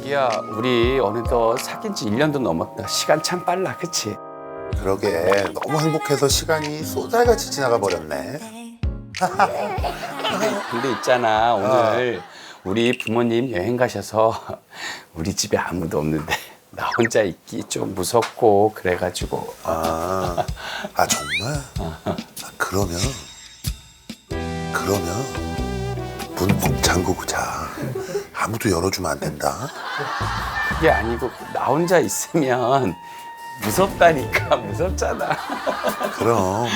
자기야, 우리 어느덧 사귄 지 1년도 넘었다. 시간 참 빨라, 그치? 그러게 너무 행복해서 시간이 쏘살같이 지나가 버렸네. 근데 있잖아, 오늘 우리 부모님 여행 가셔서 우리 집에 아무도 없는데 나 혼자 있기 좀 무섭고 그래가지고. 정말? 그러면 문 꼭 잠그고 자. 아무도 열어주면 안 된다. 그게 아니고 나 혼자 있으면 무섭다니까. 무섭잖아. 그럼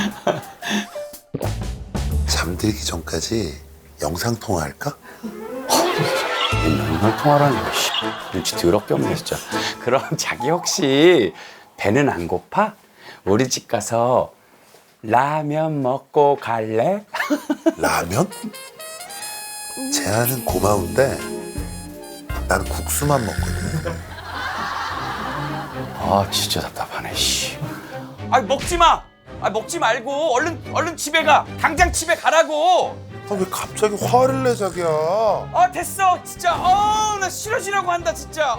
잠들기 전까지 영상 통화할까? 영상 통화라니. 눈치 더럽게 없네 진짜. 그럼 자기 혹시 배는 안 고파? 우리 집 가서 라면 먹고 갈래? 라면? 제안은 고마운데 나는 국수만 먹거든. 아 진짜 답답하네. 씨. 아 먹지 마. 아 먹지 말고 얼른 집에 가. 당장 집에 가라고. 왜 갑자기 화를 내 자기야? 아 됐어 진짜. 나 싫어지라고 한다 진짜.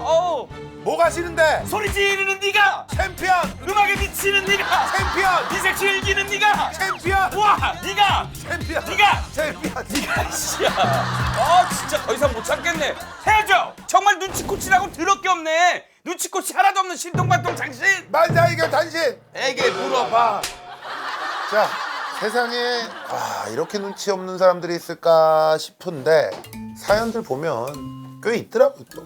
뭐가 싫은데? 소리 지르는 네가, 챔피언! 음악에 미치는 네가, 챔피언! 인생 즐기는 네가, 챔피언! 와 네가, 챔피언! 네가, 챔피언! 네가 씨야. 진짜 더 이상 못 참겠네. 헤어져. 정말 눈치코치라고 더럽게 없네. 눈치코치 하나도 없는 신동반동 장신. 만사 이겨 단신! 에게 물어봐. 자, 세상에 이렇게 눈치 없는 사람들이 있을까 싶은데 사연들 보면 꽤 있더라고요 또.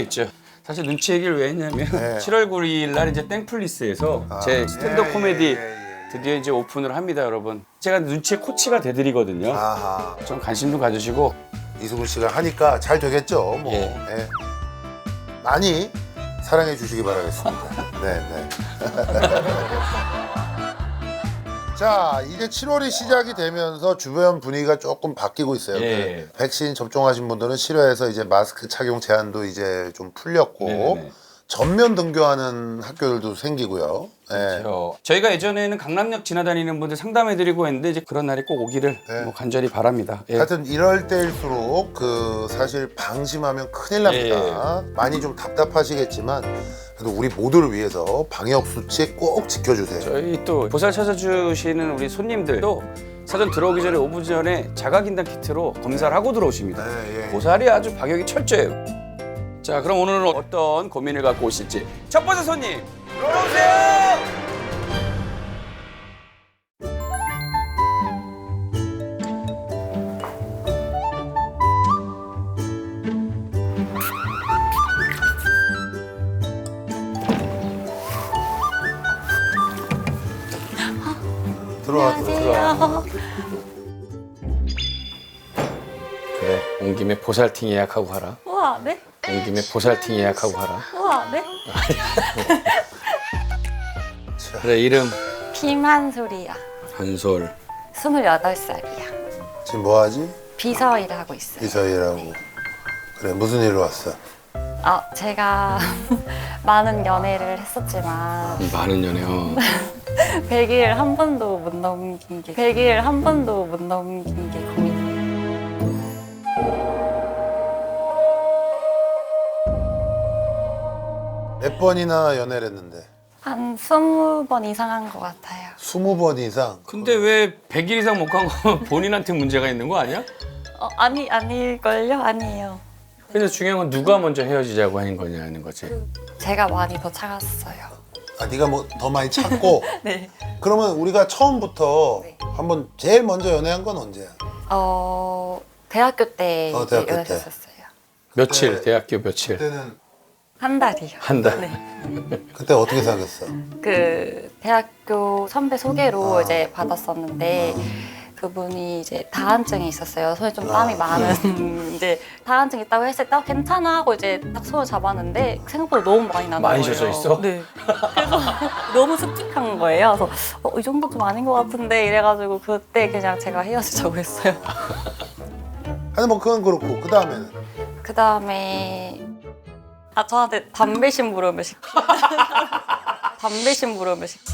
있죠. 사실 눈치 얘기를 왜 했냐면 네. 7월 9일 날 이제 땡플리스에서 제 스탠드업 코미디 예. 드디어 이제 오픈을 합니다, 여러분. 제가 눈치의 코치가 돼드리거든요. 아하, 좀 관심 좀 가주시고. 이수근 씨가 하니까 잘 되겠죠 뭐. 예. 예. 많이 사랑해 주시기 바라겠습니다. 네. 자, 이제 7월이 시작이 되면서 주변 분위기가 조금 바뀌고 있어요. 예. 그 백신 접종하신 분들은 실외에서 이제 마스크 착용 제한도 이제 좀 풀렸고 네네네. 전면 등교하는 학교들도 생기고요. 예. 저희가 예전에는 강남역 지나다니는 분들 상담해드리고 했는데 이제 그런 날이 꼭 오기를 네. 뭐 간절히 바랍니다. 예. 하여튼 이럴 때일수록 그 사실 방심하면 큰일 납니다. 많이 좀 답답하시겠지만 그래도 우리 모두를 위해서 방역 수칙 꼭 지켜주세요. 저희 또 보살 찾아주시는 우리 손님들도 사전 들어오기 전에 5분 전에 자가진단 키트로 검사를 하고 들어오십니다. 네, 예. 보살이 아주 방역이 철저해요. 자, 그럼 오늘은 어떤 고민을 갖고 오실지 첫 번째 손님 들어오세요. 들어와. 그래, 온 김에 보살팅 예약하고 가라. 우와, 네? 온 김에 보살팅 예약하고 가라. 우와, 네? 그래, 이름 김한솔이야. 한솔. 28살이야. 지금 뭐 하지? 비서 일을 하고 있어요. 비서일하고. 그래, 무슨 일로 왔어? 제가 많은 연애를 했었지만 많은 연애요. 100일 한 번도 못 넘긴 게 100일 한 번도 못 넘긴 게 고민. 몇 번이나 연애를 했는데? 한 20번 이상 한 것 같아요. 20번 이상? 근데 왜 100일 이상 못 간 거 본인한테 문제가 있는 거 아니야? 아닐걸요? 아니에요. 근데 중요한 건 누가 먼저 헤어지자고 하는 거냐는 거지. 제가 많이 더 차갔어요. 네가 뭐 더 많이 찾고? 네. 그러면 우리가 처음부터 네. 한번 제일 먼저 연애한 건 언제야? 대학교 때 이제 대학교 때. 연애했었어요. 며칠? 네. 대학교 며칠? 그때는 한 달이요. 한 달. 네. 그때 어떻게 사귀었어? 그 대학교 선배 소개로 이제 받았었는데 그분이 이제 다한증이 있었어요. 손에 좀 땀이 많은 이제 다한증 있다고 했을 때 괜찮아 하고 이제 딱 손을 잡았는데 생각보다 너무 많이 나는 많이 거예요. 젖어 있어? 네. 그래서 너무 습직한 거예요. 그래서 이 정도 좀 아닌 것 같은데 이래가지고 그때 그냥 제가 헤어지자고 했어요. 아니 뭐 그건 그렇고 그 다음에는? 그 다음에 저한테 담배 심부름을 시켜. 담배 심부름을 시켜.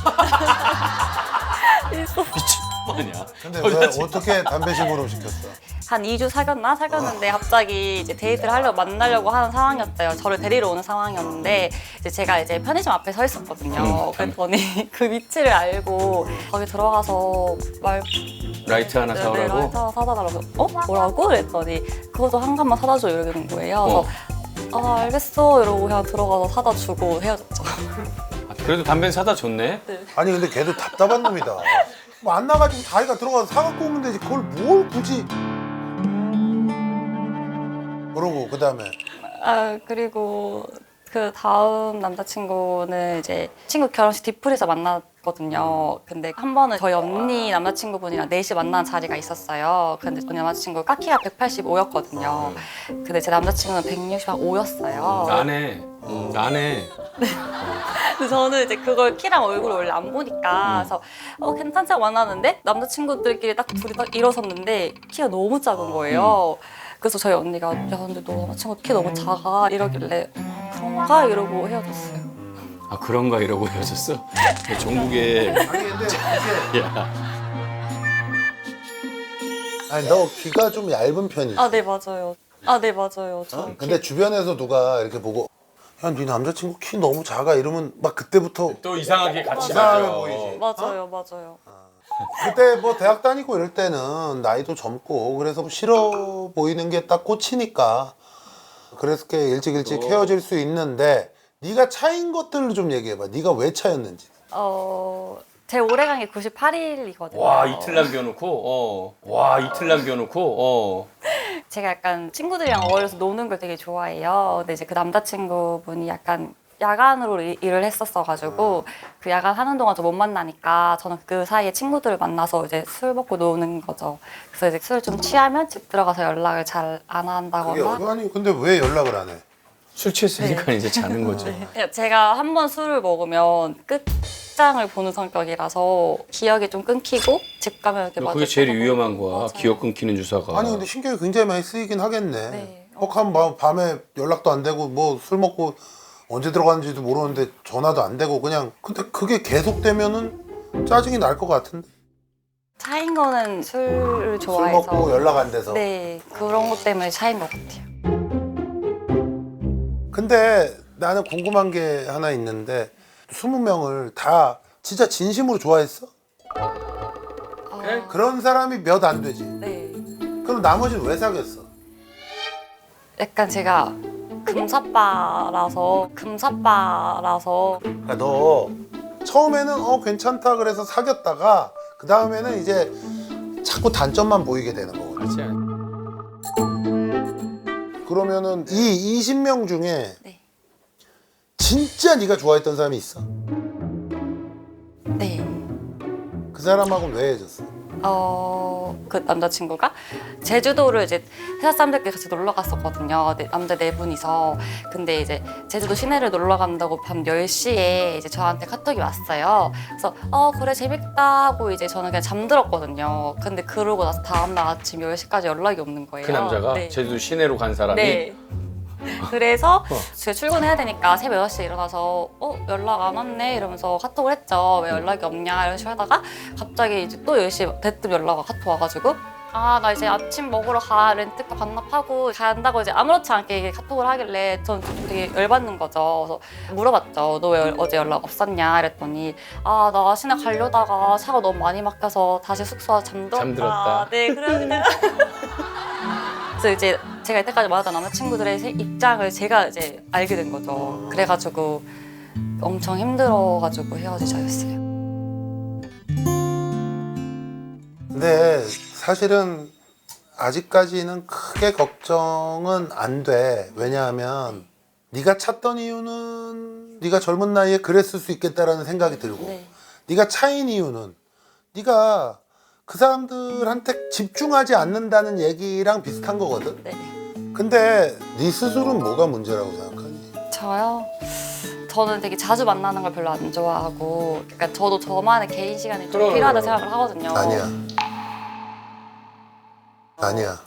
미친 거 아니야? 근데 왜 어떻게 담배 심부름 시켰어? 한 2주 사귀었는데 갑자기 이제 데이트를 하려고 만나려고 하는 상황이었어요. 저를 데리러 오는 상황이었는데 이제 제가 이제 편의점 앞에 서 있었거든요. 그랬더니 그 위치를 알고 거기 들어가서 라이트 하나 네, 사오라고? 라이트 하나 사다 달라고. 뭐라고? 그랬더니 그것도 한 칸만 사다 줘 이러는 거예요. 그래서 알겠어 이러고 그냥 들어가서 사다 주고 헤어졌죠. 그래도 담배는 사다 줬네? 아니 근데 걔도 답답한 놈이다. 만나가지고 자기가 들어가서 사갖고 오면 되지 그걸 뭘 굳이. 그러고 그 다음에 그리고 그 다음 남자친구는 이제 친구 결혼식 뒤풀이에서 만났거든요. 근데 한 번은 저희 언니 남자친구분이랑 넷이 만난 자리가 있었어요. 근데 언니 남자친구가 키가 185였거든요. 근데 제 남자친구는 165였어요. 나네. 근데 저는 이제 그걸 키랑 얼굴을 원래 안 보니까 그래서 괜찮지 하고 만나는데 남자친구들끼리 딱 둘이 딱 일어섰는데 키가 너무 작은 거예요. 그래서 저희 언니가 야 근데 너 남자친구 키 너무 작아 이러길래 그런가? 이러고 헤어졌어요. 아 그런가 이러고 헤어졌어? 종국에 아니 근데 이게 야. 아니 너 귀가 좀 얇은 편이지. 네 맞아요. 네 맞아요. 저 근데 주변에서 누가 이렇게 보고 야 네 남자친구 키 너무 작아 이러면 막 그때부터 또 이상하게 같이 이상하게 가죠. 보이지. 맞아요. 그때 뭐 대학 다니고 이럴 때는 나이도 젊고 그래서 싫어 보이는 게 딱 꽂히니까 그렇게 일찍 헤어질 수 있는데 네가 차인 것들을 좀 얘기해봐. 네가 왜 차였는지. 제 오래간 게 98일이거든요. 와 이틀 남겨놓고 제가 약간 친구들이랑 어울려서 노는 걸 되게 좋아해요. 근데 이제 그 남자친구분이 약간 야간으로 일을 했었어가지고 그 야간 하는 동안 저 못 만나니까 저는 그 사이에 친구들을 만나서 이제 술 먹고 노는 거죠. 그래서 이제 술 좀 취하면 집 들어가서 연락을 잘 안 한다거나. 아니 근데 왜 연락을 안 해? 술 취했으니까 이제 자는 거죠. 제가 한 번 술을 먹으면 끝장을 보는 성격이라서 기억이 좀 끊기고 집 가면 이렇게 그게 제일 위험한 거야. 맞아요. 기억 끊기는 주사가. 아니 근데 신경이 굉장히 많이 쓰이긴 하겠네. 네. 혹한 밤에 연락도 안 되고 뭐 술 먹고 언제 들어갔는지도 모르는데 전화도 안 되고 그냥 근데 그게 계속되면은 짜증이 날 것 같은데. 차인 거는 술을 술 좋아해서 먹고 연락 안 돼서. 네 그런 것 때문에 차인 것 같아요. 근데 나는 궁금한 게 하나 있는데 20명을 다 진짜 진심으로 좋아했어? 그런 사람이 몇 안 되지. 네. 그럼 나머지는 왜 사귀었어? 약간 제가 금사빠라서 그러니까 너 처음에는 괜찮다 그래서 사귀었다가 그 다음에는 이제 자꾸 단점만 보이게 되는 거거든. 그러면은 이 20명 중에 네. 진짜 네가 좋아했던 사람이 있어? 네. 그 사람하고는 왜 헤어졌어? 그 남자친구가 제주도를 이제 회사 사람들끼리 같이 놀러 갔었거든요. 남자 네 분이서. 근데 이제 제주도 시내를 놀러 간다고 밤 10시에 이제 저한테 카톡이 왔어요. 그래서 그래 재밌다 하고 이제 저는 그냥 잠들었거든요. 근데 그러고 나서 다음날 아침 10시까지 연락이 없는 거예요. 그 남자가 네. 제주도 시내로 간 사람이 네. 그래서 제가 출근해야 되니까 새벽 6시에 일어나서 연락 안 왔네 이러면서 카톡을 했죠. 왜 연락이 없냐 이런 식으로 하다가 갑자기 이제 또 10시 대뜸 연락이 카톡 와가지고 나 이제 아침 먹으러 가 렌트카 반납하고 간다고 이제 아무렇지 않게 카톡을 하길래 전 되게 열받는 거죠. 그래서 물어봤죠. 너 왜 어제 연락 없었냐 이랬더니 나 시내 가려다가 차가 너무 많이 막혀서 다시 숙소 와서 잠들었다. 네 그래요. 그래서 이제 제가 이때까지 만났던 남자친구들의 입장을 제가 이제 알게 된 거죠. 그래가지고 엄청 힘들어가지고 헤어지자였어요. 근데 사실은 아직까지는 크게 걱정은 안 돼. 왜냐하면 네가 찾던 이유는 네가 젊은 나이에 그랬을 수 있겠다라는 생각이 들고 네. 네가 차인 이유는 네가 그 사람들한테 집중하지 않는다는 얘기랑 비슷한 거거든. 네. 근데 네 스스로는 뭐가 문제라고 생각하니? 저요? 저는 되게 자주 만나는 걸 별로 안 좋아하고 그러니까 저도 저만의 개인 시간이 좀 필요하다고 생각을 하거든요. 아니야.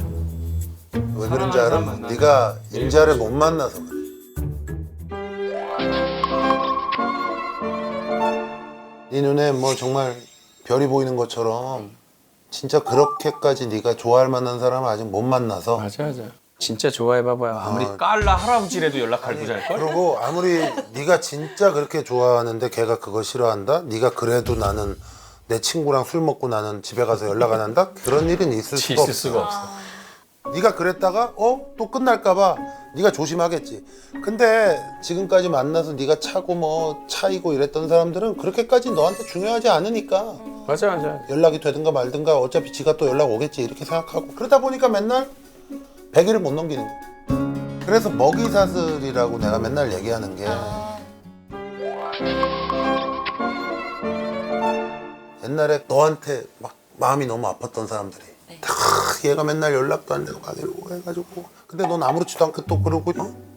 왜 그런지 알아? 네가 임자를 못 만나서 그래. 네 눈에 뭐 정말 별이 보이는 것처럼 진짜 그렇게까지 네가 좋아할 만한 사람은 아직 못 만나서. 맞아. 진짜 좋아해봐봐요. 아무리 깔라 할아버지라도 연락할 부자일걸? 그리고 아무리 네가 진짜 그렇게 좋아하는데 걔가 그거 싫어한다? 네가 그래도 나는 내 친구랑 술 먹고 나는 집에 가서 연락 안 한다? 그런 일은 있을 수가 없어. 수가 없어. 네가 그랬다가 또 끝날까봐 네가 조심하겠지. 근데 지금까지 만나서 네가 차고 뭐 차이고 이랬던 사람들은 그렇게까지 너한테 중요하지 않으니까 맞아. 연락이 되든가 말든가 어차피 지가 또 연락 오겠지 이렇게 생각하고 그러다 보니까 맨날 100일을 못 넘기는 거야. 그래서 먹이사슬이라고 내가 맨날 얘기하는 게 옛날에 너한테 막 마음이 너무 아팠던 사람들이 다 얘가 맨날 연락도 안 되고 막 이러고 해가지고 근데 넌 아무렇지도 않게 또 그러고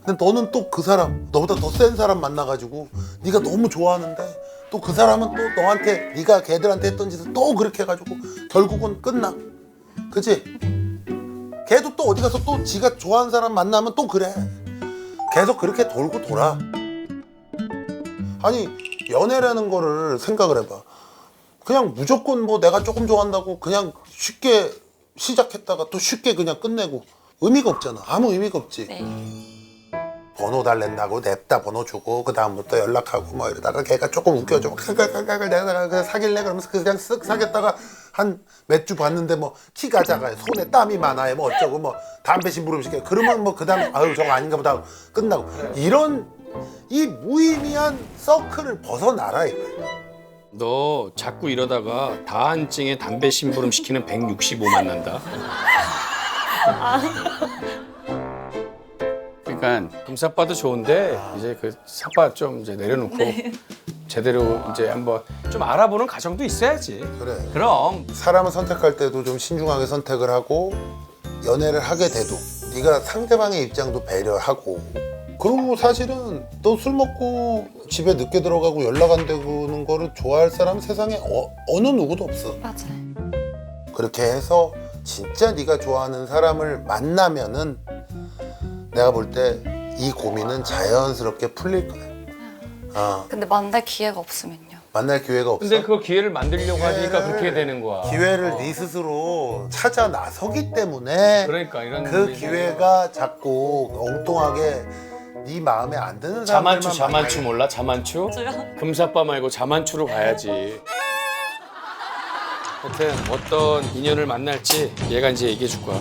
근데 너는 또 그 사람 너보다 더 센 사람 만나가지고 네가 너무 좋아하는데 또 그 사람은 또 너한테 네가 걔들한테 했던 짓을 또 그렇게 해가지고 결국은 끝나. 그치? 걔도 또 어디 가서 또 지가 좋아하는 사람 만나면 또 그래. 계속 그렇게 돌고 돌아. 아니 연애라는 거를 생각을 해봐. 그냥 무조건 뭐 내가 조금 좋아한다고 그냥 쉽게 시작했다가 또 쉽게 그냥 끝내고 의미가 없잖아. 아무 의미가 없지. 네. 번호 달랜다고 냅다 번호 주고 그 다음부터 연락하고 뭐 이러다가 걔가 조금 웃겨줘. 내가 그냥 사귈래 그러면서 그냥 쓱 사귀었다가 한 몇 주 봤는데 뭐 키가 작아요. 손에 땀이 많아요. 뭐 어쩌고 뭐 담배 심부름 시켜요. 그러면 뭐 그 다음에 아유 저거 아닌가 보다 하고 끝나고 이런 이 무의미한 서클을 벗어나라 이거야. 너 자꾸 이러다가 다한증에 담배 심부름 시키는 165 만난다. 그러니까 금사빠도 좋은데 이제 그 사빠 좀 이제 내려놓고 제대로 이제 한번 좀 알아보는 과정도 있어야지. 그래. 그럼 사람을 선택할 때도 좀 신중하게 선택을 하고 연애를 하게 돼도 네가 상대방의 입장도 배려하고 그리고 사실은 너 술 먹고 집에 늦게 들어가고 연락 안 되는 거를 좋아할 사람은 세상에 어느 누구도 없어. 맞아요. 그렇게 해서 진짜 네가 좋아하는 사람을 만나면은 내가 볼 때 이 고민은 자연스럽게 풀릴 거야. 근데 만날 기회가 없으면요. 만날 기회가 없어. 근데 그 기회를 만들려고 하니까 그렇게 되는 거야. 기회를 네 스스로 찾아 나서기 때문에 그러니까 이런 그 일이- 기회가 자꾸 엉뚱하게 네 마음에 안 드는 사람들만 자만추 몰라? 자만추? 금사빠 말고 자만추로 가야지. 하여튼 어떤 인연을 만날지 얘가 이제 얘기해 줄 거야.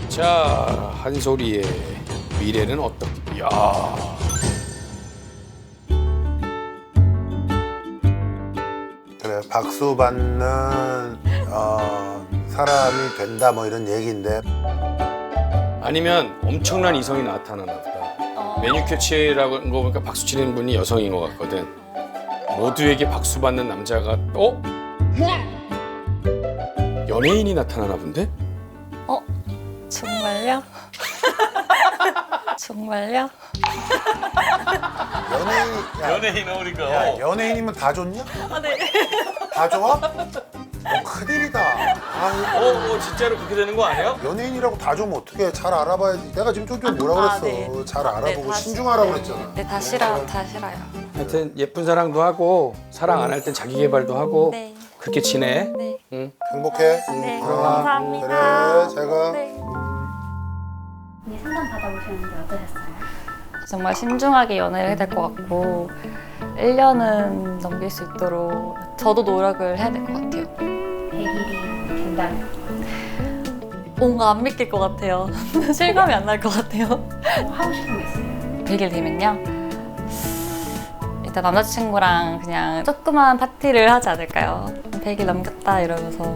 자, 한솔이의 미래는 어떻게? 야. 그래 박수 받는 사람이 된다 뭐 이런 얘기인데 아니면 엄청난 이성이 나타나나 보다. 매니큐어 칠이라고 한 거 보니까 박수 치는 분이 여성인 것 같거든. 모두에게 박수 받는 남자가 연예인이 나타나나 본데? 정말요? 정말요? 연예인이 나오니까. 야, 연예인이면 다 좋냐? 네. 다 좋아? 큰일이다. 아이고. 진짜로 그렇게 되는 거 아니야? 연예인이라고 다 좋으면 어떻게 잘 알아봐야지. 내가 지금 좀 뭐라 그랬어. 네. 잘 알아보고 네, 다 신중하라고 그랬잖아. 네, 다 싫어요. 하여튼 예쁜 사랑도 하고 사랑 안 할 땐 자기 개발도 하고 네. 그렇게 지내. 네. 응. 행복해. 네, 들어가. 감사합니다. 그래 제가 네. 이 상담 받아보셨는데 어떠셨어요? 정말 신중하게 연애를 해야 될 것 같고 1년은 넘길 수 있도록 저도 노력을 해야 될 것 같아요. 100일이 된다면 뭔가 안 믿길 것 같아요. 실감이 안 날 것 같아요. 하고 싶은 게 있어요? 100일 되면요. 일단 남자친구랑 그냥 조그만 파티를 하지 않을까요? 100일 넘겼다 이러면서.